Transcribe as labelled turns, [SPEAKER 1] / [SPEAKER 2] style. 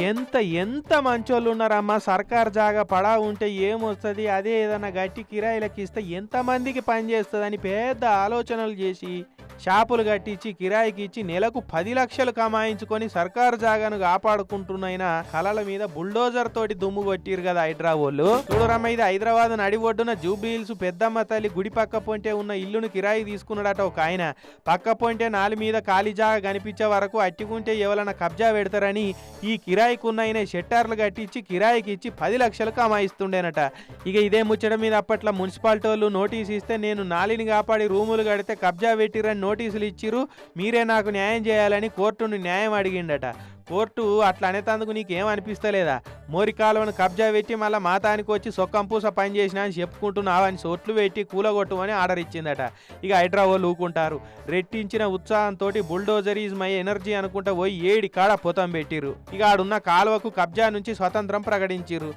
[SPEAKER 1] ఎంత ఎంత మంచోళ్ళు ఉన్నారమ్మా. సర్కార్ జాగా పడా ఉంటే ఏమొస్తుంది, అదే ఏదన్నా గట్టి కిరాయిలకి ఇస్తే ఎంతమందికి పని చేస్తుందని పెద్ద ఆలోచనలు చేసి షాపులు కట్టించి కిరాయికి ఇచ్చి నెలకు 10 లక్షలు కమాయించుకొని సర్కారు జాగాను కాపాడుకుంటున్నైనా కలల మీద బుల్డోజర్ తోటి దుమ్ము కొట్టిరు కదా హైదరాబాద్. చూడరమ్మ, ఇది హైదరాబాద్ నడి ఒడ్డున జూబ్లీ హిల్స్ పెద్దమ్మ తల్లి గుడి పక్క పొంటే ఉన్న ఇల్లును కిరాయి తీసుకున్నాడట ఒక ఆయన. పక్క పొంటే నాలి మీద ఖాళీ జాగా కనిపించే వరకు అట్టికుంటే ఎవరైనా కబ్జా పెడతారని ఈ కిరాయికి ఉన్న ఆయన షెట్టార్లు కట్టించి కిరాయికి ఇచ్చి 10 లక్షలు కమాయిస్తుండేనట. ఇక ఇదే ముచ్చట మీద అప్పట్లో మున్సిపాలిటీ వాళ్ళు నోటీస్ ఇస్తే నేను నాలిని కాపాడి రూములు కడితే కబ్జా పెట్టిరని నోటీసులు ఇచ్చిరు, మీరే నాకు న్యాయం చేయాలని కోర్టును న్యాయం అడిగిండట. కోర్టు అట్లా అనేతందుకు నీకేమనిపిస్తలేదా? మోరి కాలువను కబ్జా పెట్టి మళ్ళీ మాతానికి వచ్చి సొక్కంపూస పని చేసినా అని చెప్పుకుంటున్నావు అని సొట్లు పెట్టి కూలగొట్టుమని ఆర్డర్ ఇచ్చిందట. ఇక హైదరాబాద్ ఊకుంటారు. రెట్టించిన ఉత్సాహంతో బుల్డోజర్ ఈజ్ మై ఎనర్జీ అనుకుంటా పోయి 7 కాడ పొతం పెట్టిరు. ఇక ఆడున్న కాలువకు కబ్జా నుంచి స్వతంత్రం ప్రకటించిరు.